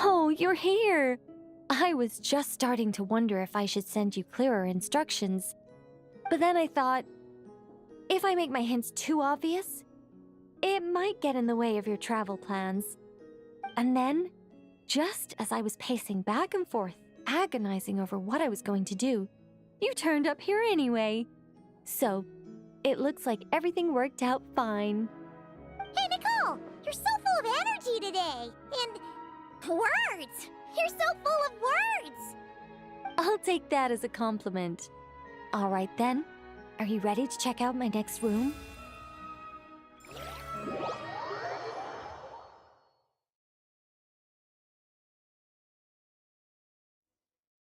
Oh, you're here! I was just starting to wonder if I should send you clearer instructions. But then I thought, if I make my hints too obvious, it might get in the way of your travel plans. And then, just as I was pacing back and forth, agonizing over what I was going to do, you turned up here anyway. So, it looks like everything worked out fine. Hey, Nicole! You're so full of energy today! And words! You're so full of words! I'll take that as a compliment. All right then, are you ready to check out my next room?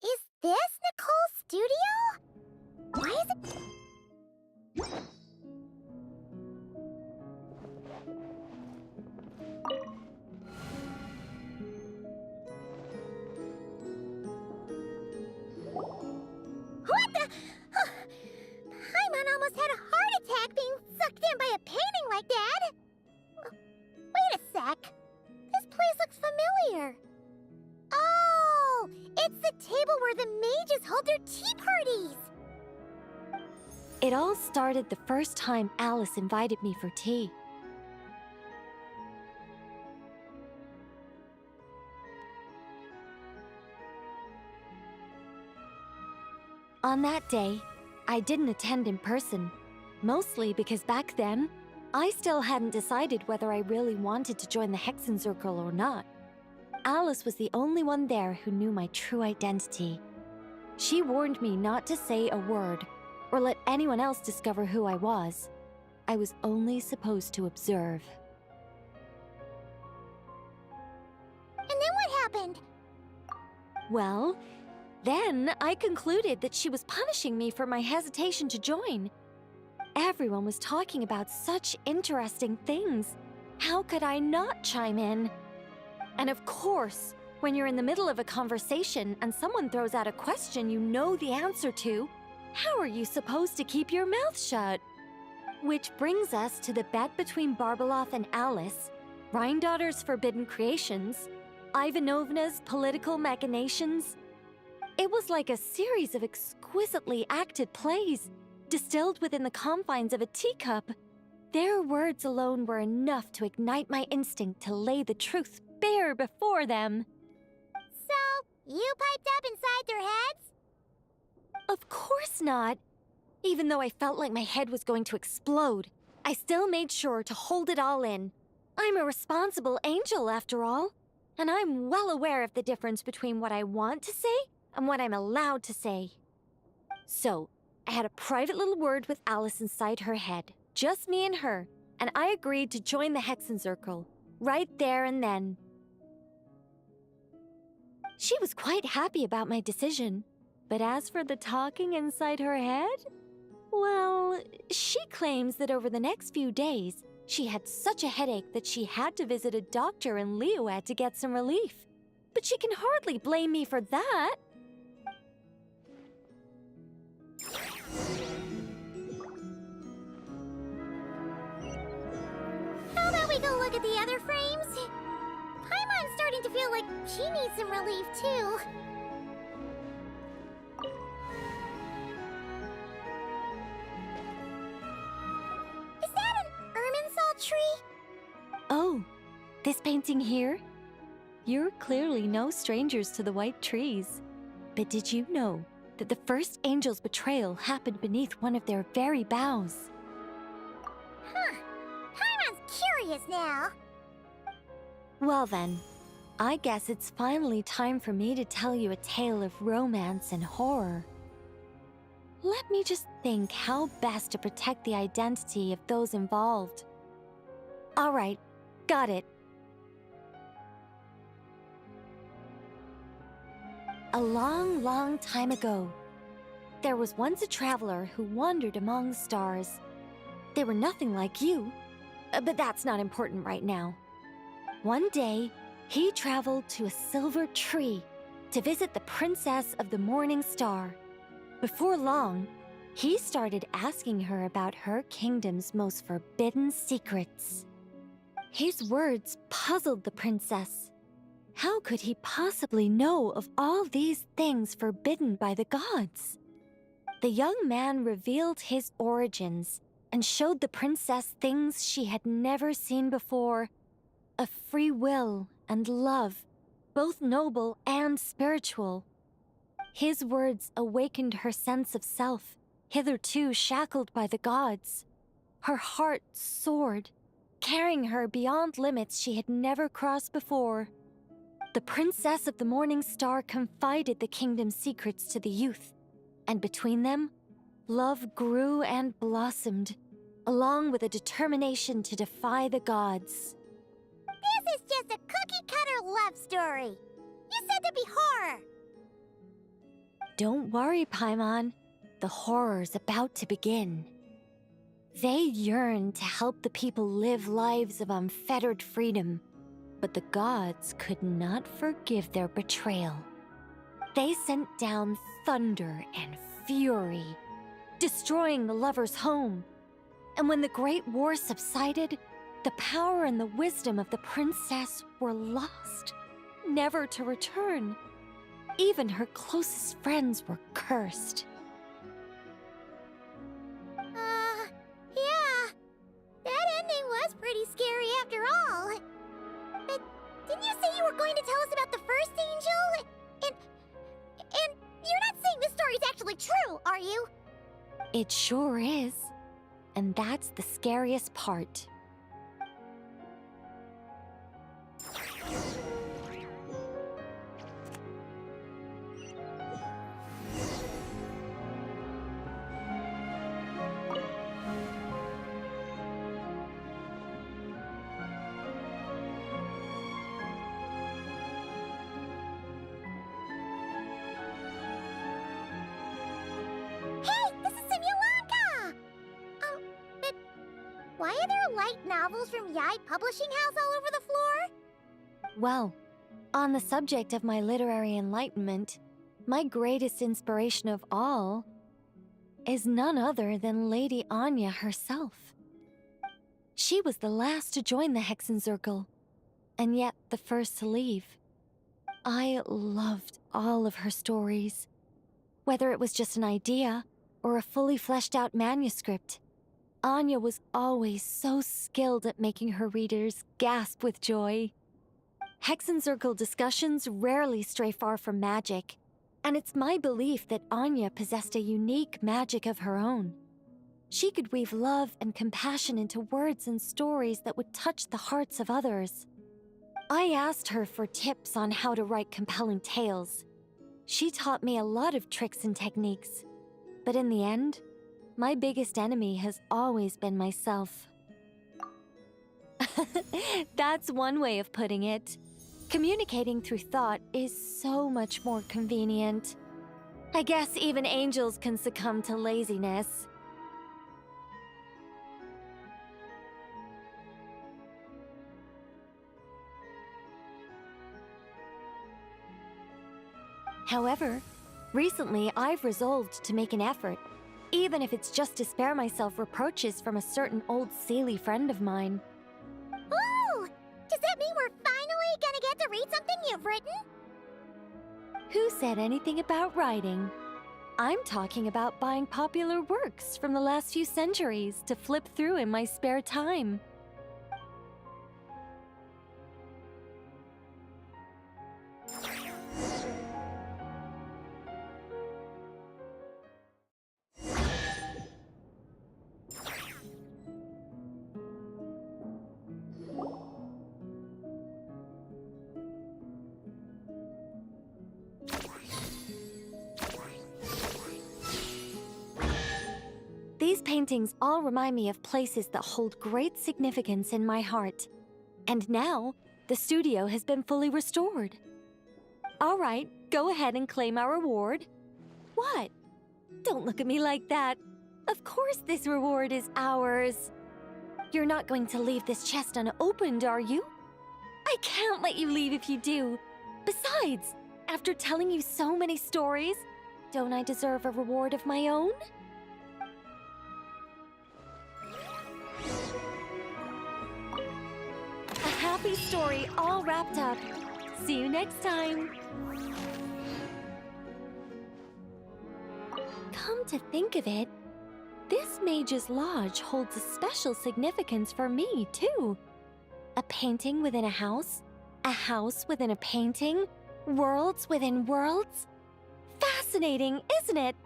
Is this Nicole's studio? Why is it... What the... Paimon almost had a heart attack being sucked in by a painting like that. Wait a sec. This place looks familiar. Oh, it's the table where the mages hold their tea parties. It all started the first time Alice invited me for tea. On that day, I didn't attend in person, mostly because back then, I still hadn't decided whether I really wanted to join the Hexenzirkel or not. Alice was the only one there who knew my true identity. She warned me not to say a word or let anyone else discover who I was. I was only supposed to observe. And then what happened? Well, then I concluded that she was punishing me for my hesitation to join. Everyone was talking about such interesting things. How could I not chime in? And of course, when you're in the middle of a conversation and someone throws out a question you know the answer to, how are you supposed to keep your mouth shut? Which brings us to the bet between Barbeloth and Alice, Rhindaughter's forbidden creations, Ivanovna's political machinations. It was like a series of exquisitely acted plays, distilled within the confines of a teacup. Their words alone were enough to ignite my instinct to lay the truth bare before them. So, you piped up inside their heads? Of course not. Even though I felt like my head was going to explode, I still made sure to hold it all in. I'm a responsible angel, after all, and I'm well aware of the difference between what I want to say and what I'm allowed to say. So, I had a private little word with Alice inside her head, just me and her, and I agreed to join the Hexenzirkel, right there and then. She was quite happy about my decision, but as for the talking inside her head, well, she claims that over the next few days, she had such a headache that she had to visit a doctor in Liyue to get some relief. But she can hardly blame me for that. How about we go look at the other frames? Paimon's starting to feel like she needs some relief, too. Is that an Irminsul tree? Oh, this painting here? You're clearly no strangers to the white trees. But did you know that the first angel's betrayal happened beneath one of their very boughs? Huh. Paimon's curious now. Well then, I guess it's finally time for me to tell you a tale of romance and horror. Let me just think how best to protect the identity of those involved. All right, got it. A long, long time ago, there was once a traveler who wandered among the stars. They were nothing like you, but that's not important right now. One day, he traveled to a silver tree to visit the princess of the morning star. Before long, he started asking her about her kingdom's most forbidden secrets. His words puzzled the princess. How could he possibly know of all these things forbidden by the gods? The young man revealed his origins and showed the princess things she had never seen before: a free will and love, both noble and spiritual. His words awakened her sense of self, hitherto shackled by the gods. Her heart soared, carrying her beyond limits she had never crossed before. The Princess of the Morning Star confided the kingdom's secrets to the youth, and between them, love grew and blossomed, along with a determination to defy the gods. This is just a cookie-cutter love story. You said there'd be horror. Don't worry, Paimon. The horror's about to begin. They yearned to help the people live lives of unfettered freedom, but the gods could not forgive their betrayal. They sent down thunder and fury, destroying the lovers' home. And when the Great War subsided, the power and the wisdom of the princess were lost, never to return. Even her closest friends were cursed. Yeah. That ending was pretty scary after all. But didn't you say you were going to tell us about the first angel? And you're not saying this story's actually true, are you? It sure is. And that's the scariest part. Why are there light novels from Yai Publishing House all over the floor? Well, on the subject of my literary enlightenment, my greatest inspiration of all is none other than Lady Anya herself. She was the last to join the Hexenzirkel, and yet the first to leave. I loved all of her stories, whether it was just an idea or a fully fleshed out manuscript. Anya was always so skilled at making her readers gasp with joy. Hexenzirkel discussions rarely stray far from magic, and it's my belief that Anya possessed a unique magic of her own. She could weave love and compassion into words and stories that would touch the hearts of others. I asked her for tips on how to write compelling tales. She taught me a lot of tricks and techniques, but in the end, my biggest enemy has always been myself. That's one way of putting it. Communicating through thought is so much more convenient. I guess even angels can succumb to laziness. However, recently I've resolved to make an effort, even if it's just to spare myself reproaches from a certain old Seelie friend of mine. Ooh! Does that mean we're finally gonna get to read something you've written? Who said anything about writing? I'm talking about buying popular works from the last few centuries to flip through in my spare time. These paintings all remind me of places that hold great significance in my heart. And now, the studio has been fully restored. All right, go ahead and claim our reward. What? Don't look at me like that. Of course this reward is ours. You're not going to leave this chest unopened, are you? I can't let you leave if you do. Besides, after telling you so many stories, don't I deserve a reward of my own? A happy story all wrapped up. See you next time! Come to think of it, this Mage's Lodge holds a special significance for me, too. A painting within a house within a painting, worlds within worlds. Fascinating, isn't it?